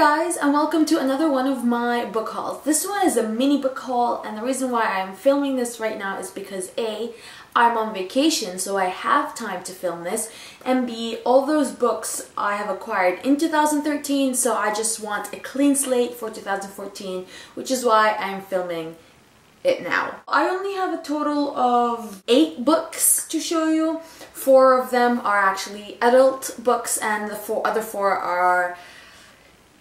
guys, and welcome to another one of my book hauls. This one is a mini book haul, and the reason why I'm filming this right now is because A, I'm on vacation so I have time to film this, and B, all those books I have acquired in 2013, so I just want a clean slate for 2014, which is why I'm filming it now. I only have a total of 8 books to show you. 4 of them are actually adult books and the other 4 are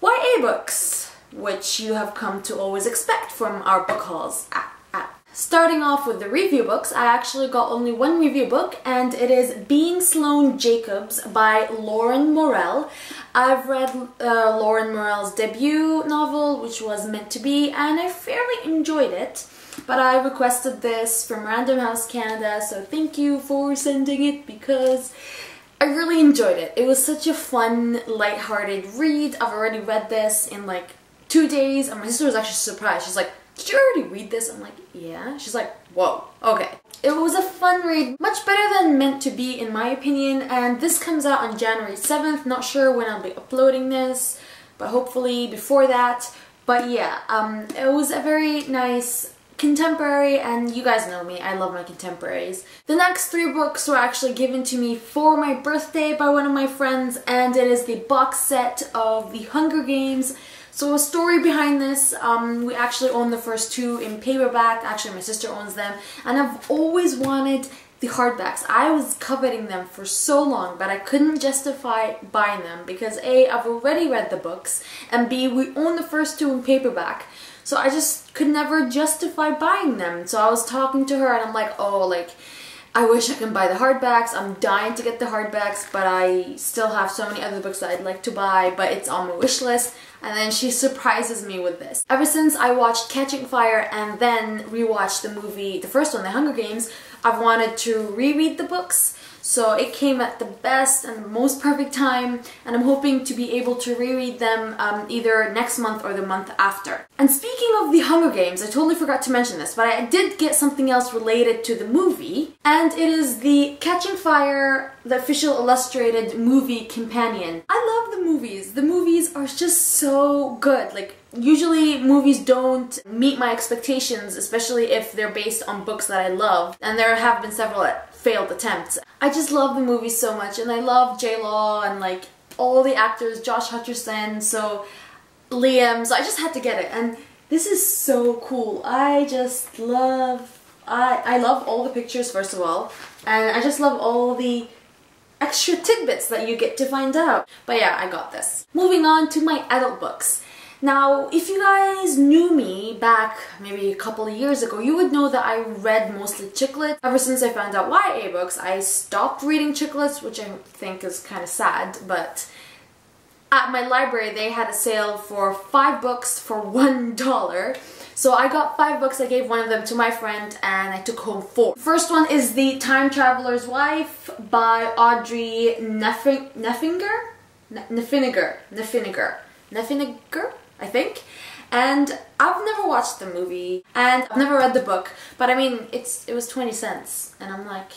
YA books, which you have come to always expect from our book hauls. Starting off with the review books, I actually got only one review book, and it is Being Sloane Jacobs by Lauren Morel. I've read Lauren Morel's debut novel, which was Meant to Be, and I fairly enjoyed it. But I requested this from Random House Canada, so thank you for sending it because I really enjoyed it. It was such a fun, light-hearted read. I've already read this in like 2 days, and my sister was actually surprised. She's like, "Did you already read this?" I'm like, "Yeah." She's like, "Whoa, okay." It was a fun read, much better than Meant to Be in my opinion, and this comes out on January 7th. Not sure when I'll be uploading this, but hopefully before that. But yeah, it was a very nice contemporary, and you guys know me, I love my contemporaries. The next 3 books were actually given to me for my birthday by one of my friends, and it is the box set of The Hunger Games. So a story behind this, we actually own the first 2 in paperback. Actually, my sister owns them, and I've always wanted the hardbacks. I was coveting them for so long, but I couldn't justify buying them because A, I've already read the books, and B, we own the first 2 in paperback. So I just could never justify buying them. So I was talking to her and I'm like, oh, like, I wish I can buy the hardbacks. I'm dying to get the hardbacks, but I still have so many other books that I'd like to buy, but it's on my wish list. And then she surprises me with this. Ever since I watched Catching Fire and then rewatched the movie, the first one, The Hunger Games, I've wanted to reread the books. So it came at the best and the most perfect time, and I'm hoping to be able to reread them either next month or the month after. And speaking of The Hunger Games, I totally forgot to mention this, but I did get something else related to the movie, and it is the Catching Fire, the official illustrated movie companion. I love the movies. The movies are just so good. Like, usually movies don't meet my expectations, especially if they're based on books that I love, and there have been several failed attempts. I just love the movie so much, and I love J-Law and like all the actors, Josh Hutcherson, so Liam, so I just had to get it, and this is so cool. I just love, I love all the pictures first of all, and I just love all the extra tidbits that you get to find out. But yeah, I got this. Moving on to my adult books. Now, if you guys knew me back maybe a couple of years ago, you would know that I read mostly chick lit. Ever since I found out YA books, I stopped reading chick lit, which I think is kind of sad, but at my library they had a sale for 5 books for $1. So I got 5 books, I gave one of them to my friend, and I took home 4. The first one is The Time Traveler's Wife by Audrey Neffeninger, I think. And I've never watched the movie and I've never read the book, but I mean it was 20 cents and I'm like,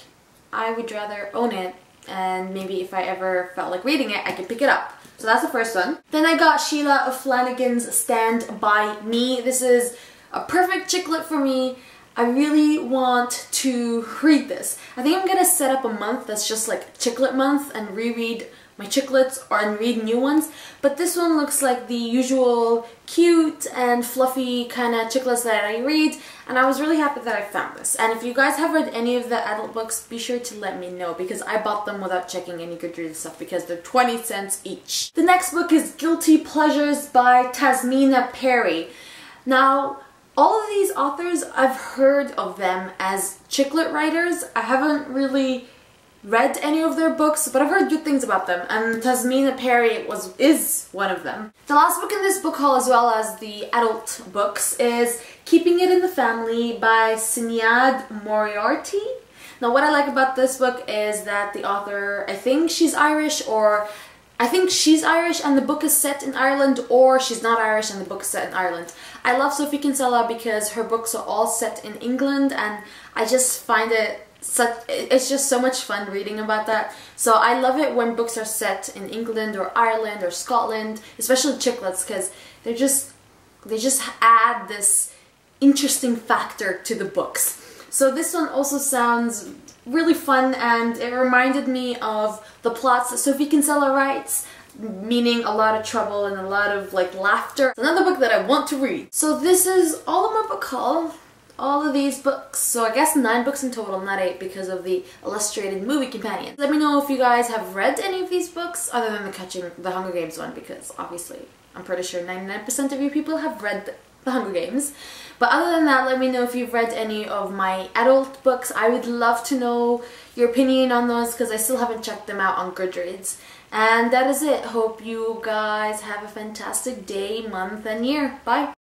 I would rather own it, and maybe if I ever felt like reading it I could pick it up. So that's the first one. Then I got Sheila O'Flanagan's Stand By Me. This is a perfect chick lit for me. I really want to read this. I think I'm gonna set up a month that's just like chick lit month and reread my chick lits and read new ones, but this one looks like the usual cute and fluffy kind of chick lits that I read, and I was really happy that I found this. And if you guys have read any of the adult books, be sure to let me know because I bought them without checking any Goodreads stuff because they're 20 cents each. The next book is Guilty Pleasures by Tasmina Perry. Now, all of these authors, I've heard of them as chick lit writers. I haven't really read any of their books, but I've heard good things about them, and Tasmina Perry is one of them. The last book in this book haul, as well as the adult books, is Keeping It in the Family by Sinead Moriarty. Now, what I like about this book is that the author, I think she's Irish and the book is set in Ireland, or she's not Irish and the book is set in Ireland. I love Sophie Kinsella because her books are all set in England, and I just find it it's just so much fun reading about that. So I love it when books are set in England or Ireland or Scotland, especially chick lit, because they just add this interesting factor to the books. So this one also sounds really fun, and it reminded me of the plots that Sophie Kinsella writes, meaning a lot of trouble and a lot of like laughter. It's another book that I want to read. So this is all of my book haul. All of these books, so I guess 9 books in total, not 8 because of the illustrated movie companion. Let me know if you guys have read any of these books other than the Hunger Games one, because obviously I'm pretty sure 99% of you people have read the Hunger Games. But other than that, let me know if you've read any of my adult books. I would love to know your opinion on those because I still haven't checked them out on Goodreads. And that is it. Hope you guys have a fantastic day, month, and year. Bye!